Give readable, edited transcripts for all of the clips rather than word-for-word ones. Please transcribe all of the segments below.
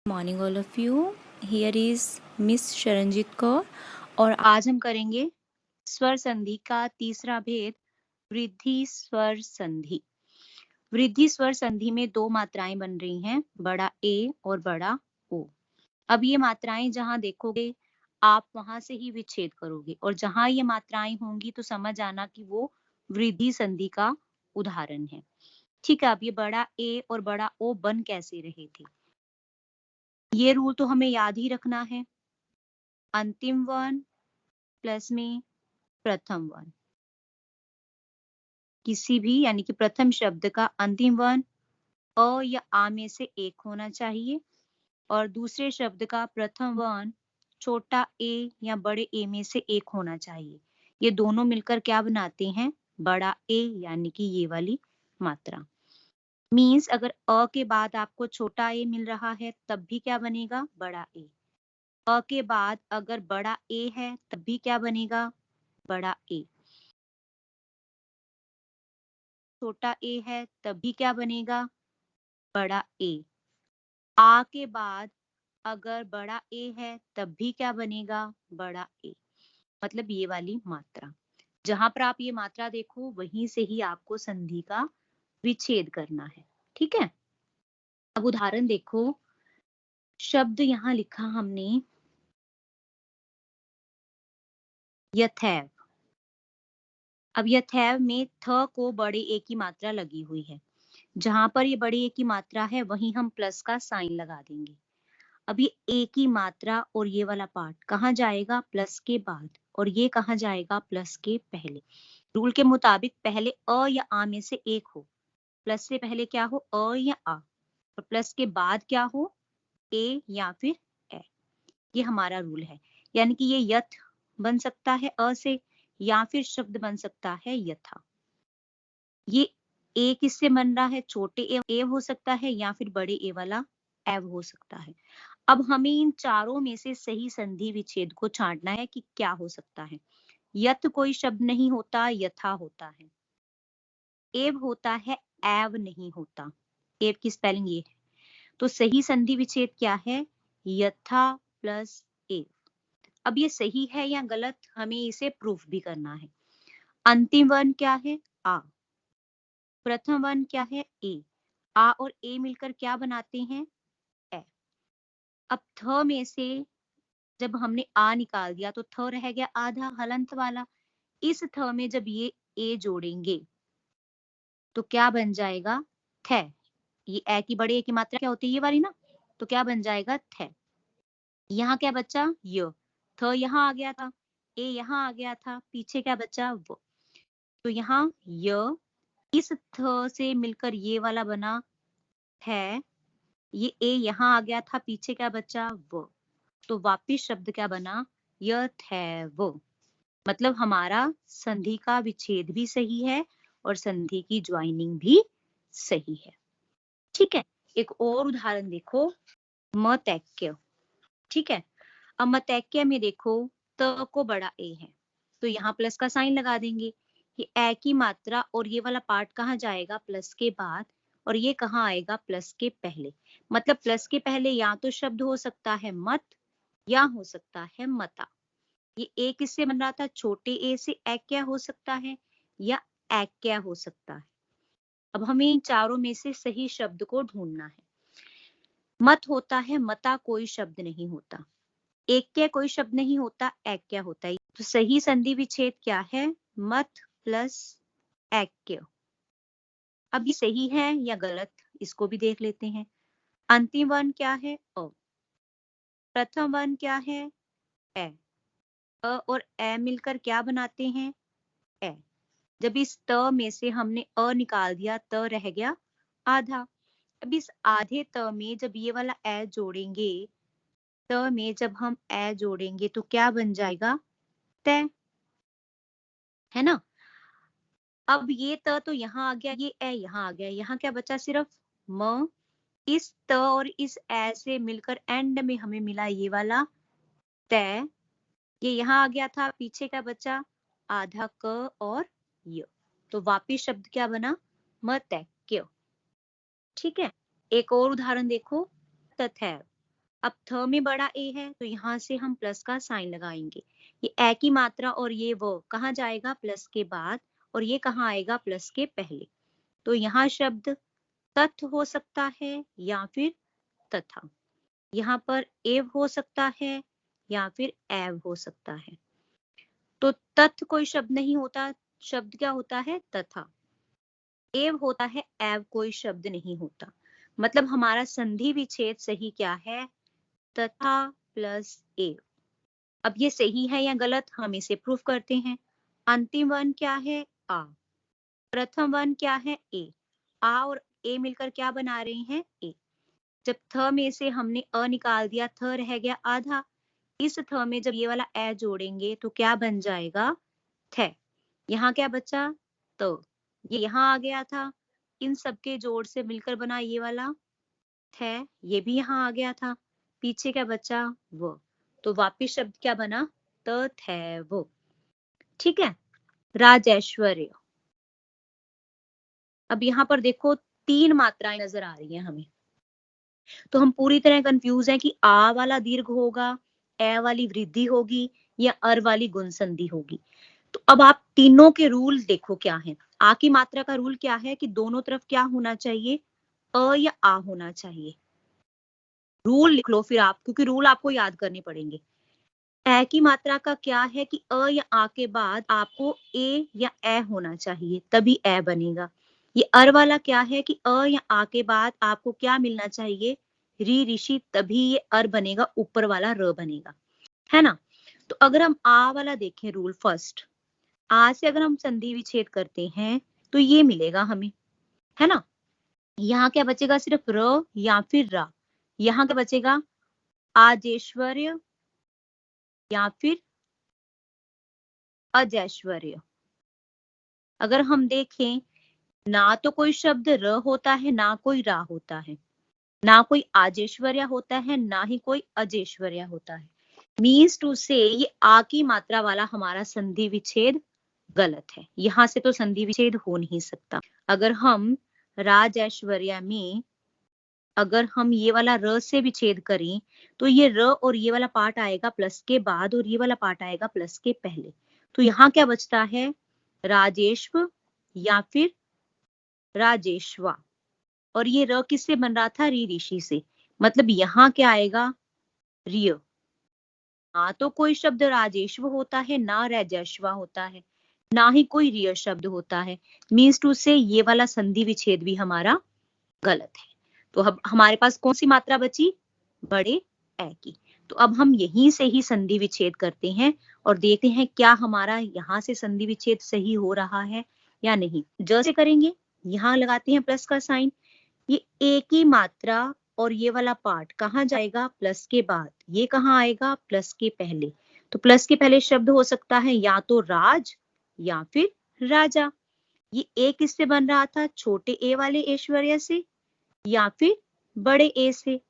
Morning all of you. Here is miss Sharanjeet Kaur और आज हम करेंगे स्वर संधि का तीसरा भेद, वृद्धि स्वर संधि। वृद्धि स्वर संधि में दो मात्राएं बन रही हैं, बड़ा ए और बड़ा ओ। अब ये मात्राएं जहां देखोगे आप वहां से ही विच्छेद करोगे और जहां ये मात्राएं होंगी तो समझ आना कि वो वृद्धि संधि का उदाहरण है। ठीक है, अब ये बड़ा ए और बड़ा ओ बन कैसे रहे थे, ये रूल तो हमें याद ही रखना है। अंतिम वर्ण प्लस में प्रथम वर्ण, किसी भी यानी कि प्रथम शब्द का अंतिम वर्ण अ या आ में से एक होना चाहिए और दूसरे शब्द का प्रथम वर्ण छोटा ए या बड़े ए में से एक होना चाहिए। ये दोनों मिलकर क्या बनाते हैं, बड़ा ए, यानी कि ये वाली मात्रा। मीन्स अगर अ के बाद आपको छोटा ए मिल रहा है तब भी क्या बनेगा, बड़ा ए। अ के बाद अगर बड़ा ए है तब भी क्या बनेगा, बड़ा ए। छोटा ए है तब भी क्या बनेगा, बड़ा ए। आ के बाद अगर बड़ा ए है तब भी क्या बनेगा, बड़ा ए। मतलब ये वाली मात्रा, जहां पर आप ये मात्रा देखो वहीं से ही आपको संधि का विच्छेद करना है। ठीक है, अब उदाहरण देखो। शब्द यहां लिखा हमने यथैव। अब यथैव में थ को बड़े ए की मात्रा लगी हुई है, जहां पर ये बड़ी ए की मात्रा है वहीं हम प्लस का साइन लगा देंगे। अब ये ए की मात्रा और ये वाला पार्ट कहाँ जाएगा, प्लस के बाद, और ये कहाँ जाएगा, प्लस के पहले। रूल के मुताबिक पहले अ या आ में से एक हो, प्लस से पहले क्या हो, अ या आ, और प्लस के बाद क्या हो, ए या फिर ए। ये हमारा रूल है, यानी कि ये यथ बन सकता है अ से, या फिर शब्द बन सकता है यथा। ये ए किससे बन रहा है, छोटे ए हो सकता है या फिर बड़े ए वाला एव हो सकता है। अब हमें इन चारों में से सही संधि विच्छेद को छांटना है कि क्या हो सकता है। यत कोई शब्द नहीं होता, यथा होता है। एव होता है, एव नहीं होता। एव की स्पेलिंग ये है, तो सही संधि विच्छेद क्या है, यथा प्लस एव। अब ये सही है या गलत, हमें इसे प्रूफ भी करना है। अंतिम वर्ण क्या है, आ। प्रथम वर्ण क्या है, ए। आ और ए मिलकर क्या बनाते हैं, ए। अब थ में से जब हमने आ निकाल दिया तो थ रह गया आधा हलंत वाला। इस थ में जब ये ए जोड़ेंगे तो क्या बन जाएगा, थ। ये ए की बड़ी ए की मात्रा क्या होती है, ये वाली ना, तो क्या बन जाएगा, थ। यहाँ क्या बचा, य। थ यहाँ आ गया था, ए यहाँ आ गया था, पीछे क्या बचा, वो। तो यहाँ य, इस थ से मिलकर ये वाला बना है, ये ए यहाँ आ गया था, पीछे क्या बचा, वो। तो वापिस शब्द क्या बना, यथैव। मतलब हमारा संधि का विच्छेद भी सही है और संधि की ज्वाइनिंग भी सही है। ठीक है, एक और उदाहरण देखो, मतैक्य। ठीक है, अब मतैक्य में देखो त को बड़ा ए है तो यहाँ प्लस का साइन लगा देंगे। ये ए की मात्रा और ये वाला पार्ट कहाँ जाएगा, प्लस के बाद, और ये कहाँ आएगा, प्लस के पहले। मतलब प्लस के पहले या तो शब्द हो सकता है मत या हो सकता है मता। ये ए किससे बन रहा था, छोटे ए से क्या हो सकता है, या क्या हो सकता है। अब हमें इन चारों में से सही शब्द को ढूंढना है। मत होता है, मता कोई शब्द नहीं होता, क्या कोई शब्द नहीं होता, क्या होता है। तो सही संधि विच्छेद क्या है, मत प्लस क्या। अब ये सही है या गलत, इसको भी देख लेते हैं। अंतिम वर्ण क्या है, अ। प्रथम वर्ण क्या है, ए। अ और ए मिलकर क्या बनाते हैं, ए। जब इस त में से हमने अ निकाल दिया, त रह गया आधा। अब इस आधे त में जब ये वाला ए जोड़ेंगे, त में जब हम ए जोड़ेंगे तो क्या बन जाएगा, तय, है ना। अब ये त तो यहाँ आ गया, ये ए यहाँ आ गया, यहाँ क्या बचा, सिर्फ म। इस त और इस ए से मिलकर एंड में हमें मिला ये वाला तय। ये यहाँ आ गया था, पीछे क्या बचा, आधा क और य। तो वापिस शब्द क्या बना, मतैक्य। ठीक है, एक और उदाहरण देखो, तथैव। अब थ में बड़ा ए है तो यहाँ से हम प्लस का साइन लगाएंगे। ये ए की मात्रा और ये वो कहाँ जाएगा? प्लस के बाद, और ये कहाँ आएगा? प्लस के पहले। तो यहाँ शब्द तथ हो सकता है या फिर तथा। यहाँ पर एव हो सकता है या फिर एव हो सकता है। तो तथ कोई शब्द नहीं होता, शब्द क्या होता है? तथा। एव होता है, एव कोई शब्द नहीं होता। मतलब हमारा संधि विच्छेद सही क्या है? तथा प्लस एव। अब ये सही है या गलत, हम इसे प्रूफ करते हैं। अंतिम वर्ण क्या है? आ। प्रथम वर्ण क्या है? ए। आ और ए मिलकर क्या बना रहे हैं? ए। जब थ में से हमने अ निकाल दिया, थ रह गया आधा। इस थ में जब ये वाला ए जोड़ेंगे तो क्या बन जाएगा? थ। यहाँ क्या बचा? तो ये यहाँ आ गया था, इन सबके जोड़ से मिलकर बना ये वाला थ, ये भी यहाँ आ गया था, पीछे क्या बचा? वो। तो वापिस शब्द क्या बना? त थ वो। ठीक है। राजेश्वर्य। अब यहाँ पर देखो 3 मात्राएं नजर आ रही हैं हमें, तो हम पूरी तरह कंफ्यूज हैं कि आ वाला दीर्घ होगा, ए वाली वृद्धि होगी या अर वाली गुण संधि होगी। तो अब आप तीनों के रूल देखो क्या है। आ की मात्रा का रूल क्या है कि दोनों तरफ क्या होना चाहिए? अ या आ होना चाहिए। रूल लिख लो फिर आप, क्योंकि रूल आपको याद करने पड़ेंगे। ए की मात्रा का क्या है कि अ या आ के बाद आपको ए या ए होना चाहिए, तभी ए बनेगा। ये अर वाला क्या है कि अ या आ के बाद आपको क्या मिलना चाहिए? री ऋषि, तभी ये अर बनेगा, ऊपर वाला र बनेगा, है ना। तो अगर हम आ वाला देखें रूल फर्स्ट, आ से अगर हम संधि विच्छेद करते हैं तो ये मिलेगा हमें, है ना। यहाँ क्या बचेगा? सिर्फ र या फिर रा। यहाँ क्या बचेगा? आजेश्वर्य या फिर अजैश्वर्य। अगर हम देखें, ना तो कोई शब्द र होता है, ना कोई रा होता है, ना कोई आजेश्वर्य होता है, ना ही कोई अजेश्वर्य होता है। मीन्स टू से ये आ की मात्रा वाला हमारा संधि विच्छेद गलत है। यहाँ से तो संधि विच्छेद हो नहीं सकता। अगर हम राजैश्वर्य में अगर हम ये वाला र से विच्छेद करें तो ये र और ये वाला पार्ट आएगा प्लस के बाद और ये वाला पार्ट आएगा प्लस के पहले। तो यहाँ क्या बचता है? राजेश्व या फिर राजेश्वा। और ये र किससे बन रहा था? री ऋषि से। मतलब यहाँ क्या आएगा? रिय। ना तो कोई शब्द राजेश्व होता है, ना राजेश्वा होता है, ना ही कोई रिय शब्द होता है। मीन्स टू से ये वाला संधि विच्छेद भी हमारा गलत है। तो अब हमारे पास कौन सी मात्रा बची? बड़े ए की। तो अब हम यहीं से ही संधि विच्छेद करते हैं और देखते हैं क्या हमारा यहाँ से संधि विच्छेद सही हो रहा है या नहीं। जैसे करेंगे, यहाँ लगाते हैं प्लस का साइन। ये ए की मात्रा और ये वाला पार्ट कहाँ जाएगा? प्लस के बाद। ये कहाँ आएगा? प्लस के पहले। तो प्लस के पहले शब्द हो सकता है या तो राज या फिर राजा। ये ए किससे बन रहा था? छोटे ए वाले ऐश्वर्य से या फिर बड़े ए से।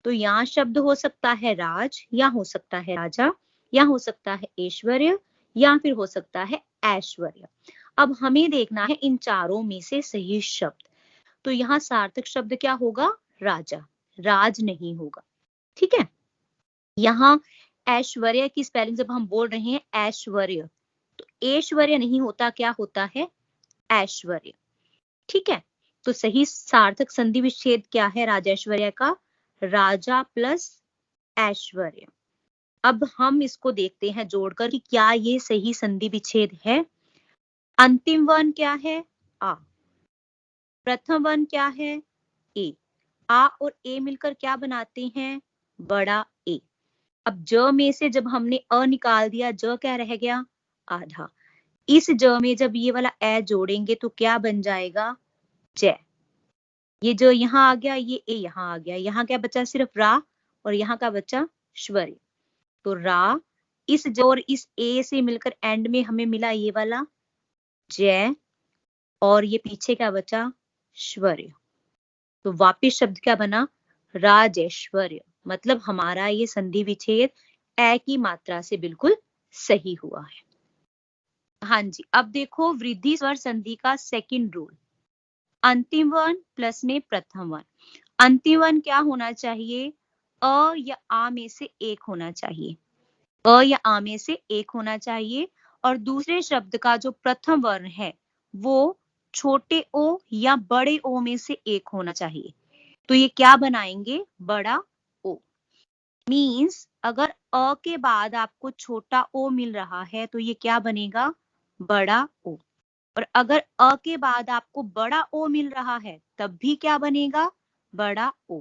तो यहाँ शब्द हो सकता है राज, या हो सकता है राजा, या हो सकता है ऐश्वर्य, या फिर हो सकता है ऐश्वर्य। अब हमें देखना है इन चारों में से सही शब्द। तो यहाँ सार्थक शब्द क्या होगा? राजा, राज नहीं होगा। ठीक है। यहाँ ऐश्वर्य की स्पेलिंग जब हम बोल रहे हैं ऐश्वर्य, तो ऐश्वर्य नहीं होता, क्या होता है? ऐश्वर्य। ठीक है। तो सही सार्थक संधि विच्छेद क्या है राजेश्वर्य का? राजा प्लस ऐश्वर्य। अब हम इसको देखते हैं जोड़कर कि क्या ये सही संधि विच्छेद है। अंतिम वर्ण क्या है? आ। प्रथम वर्ण क्या है? ए। आ और ए मिलकर क्या बनाते हैं? बड़ा ए। अब ज में से जब हमने अ निकाल दिया, ज क्या रह गया? आधा। इस ज में जब ये वाला ए जोड़ेंगे तो क्या बन जाएगा? जय। ये जो यहाँ आ गया, ये ए यहाँ आ गया, यहाँ क्या बचा? सिर्फ रा, और यहाँ का बचा श्वर्य। तो रा, इस ज और इस ए से मिलकर एंड में हमें मिला ये वाला जय, और ये पीछे क्या बचा? श्वर्य। तो वापिस शब्द क्या बना? राजेश्वर्य। मतलब हमारा ये संधि विच्छेद ए की मात्रा से बिल्कुल सही हुआ है। हाँ जी, अब देखो वृद्धि स्वर संधि का सेकंड रूल। अंतिम वर्ण प्लस में प्रथम वर्ण। अंतिम वर्ण क्या होना चाहिए? अ या आ में से एक होना चाहिए। अ या आ में से एक होना चाहिए और दूसरे शब्द का जो प्रथम वर्ण है वो छोटे ओ या बड़े ओ में से एक होना चाहिए। तो ये क्या बनाएंगे? बड़ा ओ। मीन्स अगर अ के बाद आपको छोटा ओ मिल रहा है तो ये क्या बनेगा? बड़ा ओ। और अगर अ के बाद आपको बड़ा ओ मिल रहा है तब भी क्या बनेगा? बड़ा ओ।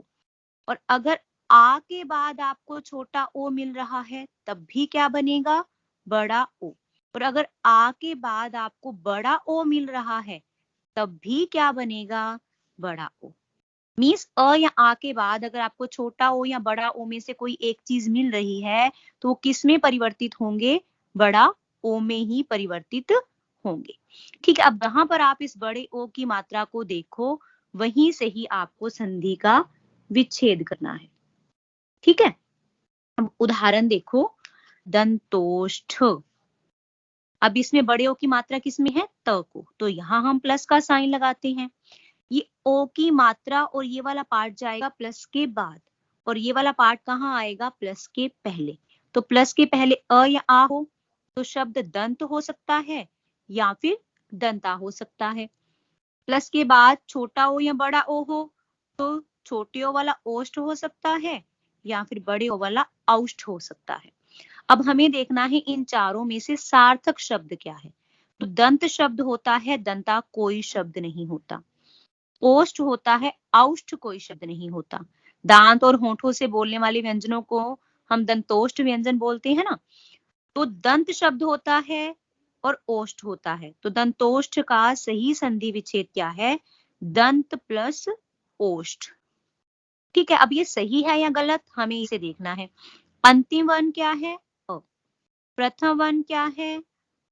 और अगर आ के बाद आपको छोटा ओ मिल रहा है तब भी क्या बनेगा? बड़ा ओ। और अगर आ के बाद आपको बड़ा ओ मिल रहा है तब भी क्या बनेगा? बड़ा ओ। मीन्स अ या आ के बाद अगर आपको छोटा ओ या बड़ा ओ में से कोई एक चीज मिल रही है तो वो किस में परिवर्तित होंगे? बड़ा ओ में ही परिवर्तित होंगे। ठीक है, अब जहां पर आप इस बड़े ओ की मात्रा को देखो वहीं से ही आपको संधि का विच्छेद करना है। ठीक है, अब उदाहरण देखो, दंतोष्ठ। अब इसमें बड़े ओ की मात्रा किसमें है? त को, तो यहाँ हम प्लस का साइन लगाते हैं। ये ओ की मात्रा और ये वाला पार्ट जाएगा प्लस के बाद और ये वाला पार्ट कहाँ आएगा? प्लस के पहले। तो प्लस के पहले अ या आ हो तो शब्द दंत हो सकता है या फिर दंता हो सकता है। प्लस के बाद छोटा ओ या बड़ा ओ हो तो छोटे ओ वाला ओष्ठ हो सकता है या फिर बड़े ओ वाला औष्ठ हो सकता है। अब हमें देखना है इन चारों में से सार्थक शब्द क्या है। तो दंत शब्द होता है, दंता कोई शब्द नहीं होता। ओष्ठ होता है, औष्ठ कोई शब्द नहीं होता। दांत और होंठों से बोलने वाले व्यंजनों को हम दंतोष्ठ व्यंजन बोलते हैं ना। तो दंत शब्द होता है और ओष्ठ होता है। तो दंतोष्ठ का सही संधि विच्छेद क्या है? दंत प्लस ओष्ठ। ठीक है, अब ये सही है या गलत हमें इसे देखना है। अंतिम वर्ण क्या है? अ। प्रथम वर्ण क्या है?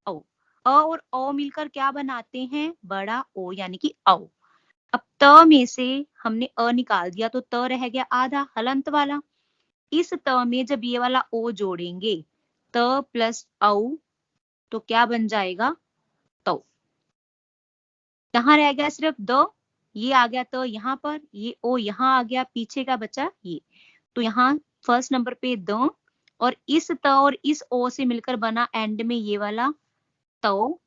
औ। अ और औ मिलकर क्या बनाते हैं? बड़ा ओ यानी कि औ। अब त में से हमने अ निकाल दिया तो त रह गया आधा हलंत वाला। इस त में जब ये वाला ओ जोड़ेंगे त प्लस औ तो क्या बन जाएगा? तो। कहाँ रह गया सिर्फ द, ये आ गया तो यहाँ पर, ये ओ यहाँ आ गया, पीछे का बचा ये। तो यहाँ फर्स्ट नंबर पे द और इस त और इस ओ से मिलकर बना एंड में ये वाला तो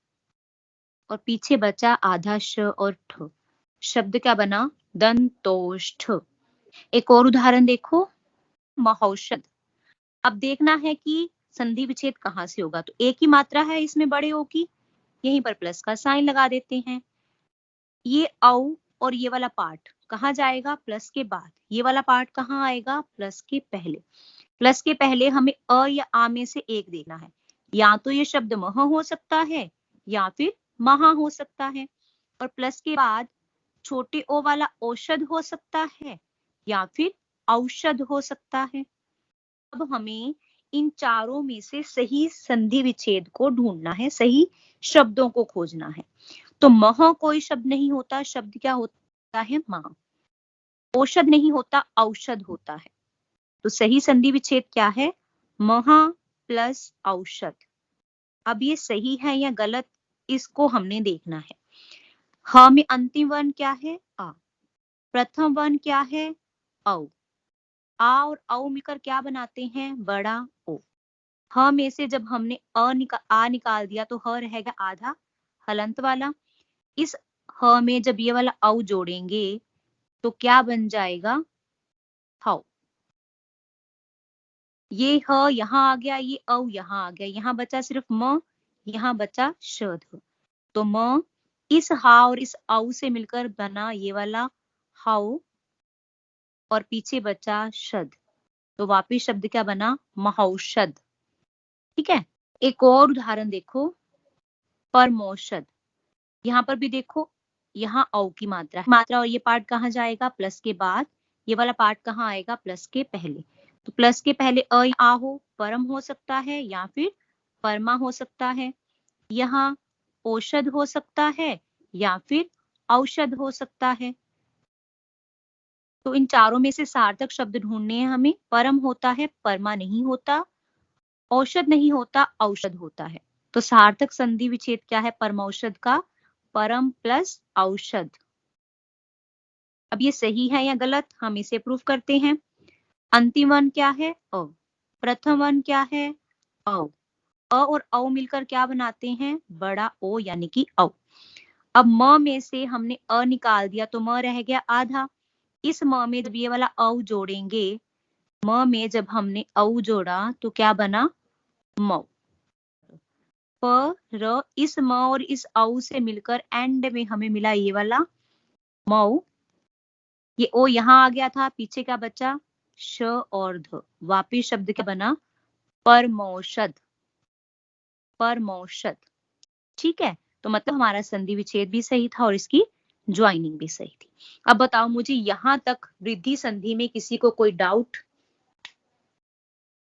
और पीछे बचा आधा श और ठ। शब्द क्या बना? दंतोष्ठ। एक और उदाहरण देखो, महौषध। अब देखना है कि संधि विच्छेद कहाँ से होगा। तो एक ही मात्रा है इसमें बड़े ओ की, यहीं पर प्लस का साइन लगा देते हैं। ये औ और ये वाला पार्ट कहाँ जाएगा? प्लस के बाद। ये वाला पार्ट कहाँ आएगा? प्लस के पहले। प्लस के पहले हमें अ या आ में से एक देना है। या तो ये शब्द मह हो सकता है या फिर महा हो सकता है। और प्लस के बाद छोटे ओ वाला औषध हो सकता है या फिर औषध हो सकता है। अब हमें इन चारों में से सही संधि विच्छेद को ढूंढना है, सही शब्दों को खोजना है। तो मह कोई शब्द नहीं होता, शब्द क्या होता है? मां। औषध नहीं होता, औषध होता है। तो सही संधि विच्छेद क्या है? महा प्लस औषध। अब ये सही है या गलत, इसको हमने देखना है। ह में अंतिम वर्ण क्या है? आ। प्रथम वर्ण क्या है? औ। आ और औ मिलकर क्या बनाते हैं? बड़ा ओ। ह में से जब हमने आ निकाल दिया तो ह रहेगा आधा हलंत वाला। इस ह में जब ये वाला औ जोड़ेंगे तो क्या बन जाएगा? हौ। ये ह यहाँ आ गया, ये औ यहाँ आ गया, यहाँ बचा सिर्फ म, यहाँ बचा शध। तो म इस हा और इस औ से मिलकर बना ये वाला हाउ और पीछे बचा शद। तो वापिस शब्द क्या बना? महौषध। ठीक है, एक और उदाहरण देखो, परमौषध। यहाँ पर भी देखो, यहाँ औ की मात्रा है। मात्रा और ये पार्ट कहाँ जाएगा? प्लस के बाद। ये वाला पार्ट कहाँ आएगा? प्लस के पहले। तो प्लस के पहले अ या आ हो, परम हो सकता है या फिर परमा हो सकता है। यहाँ औषध हो सकता है या फिर औषध हो सकता है। तो इन चारों में से सार्थक शब्द ढूंढने हैं हमें। परम होता है, परमा नहीं होता। औषध नहीं होता, औषध होता है। तो सार्थक संधि विच्छेद क्या है परमौषध का? परम प्लस औषध। अब ये सही है या गलत, हम इसे प्रूफ करते हैं। अंतिम वर्ण क्या है? अ। प्रथम वर्ण क्या है? औ। अ और औ मिलकर क्या बनाते हैं? बड़ा ओ यानी कि औ। अब म में से हमने अ निकाल दिया तो म रह गया आधा। इस म में जब ये वाला औ जोड़ेंगे, म में जब हमने औ जोड़ा तो क्या बना? मौ। प, र, इस म और इस औ से मिलकर एंड में हमें मिला ये वाला मऊ। ये ओ यहाँ आ गया था, पीछे क्या बचा? श और ध। वापिस शब्द क्या बना? परमौषध। परमौषध। ठीक है? तो मतलब हमारा संधि विच्छेद भी सही था और इसकी ज्वाइनिंग भी सही थी। अब बताओ मुझे यहाँ तक वृद्धि संधि में किसी को कोई डाउट?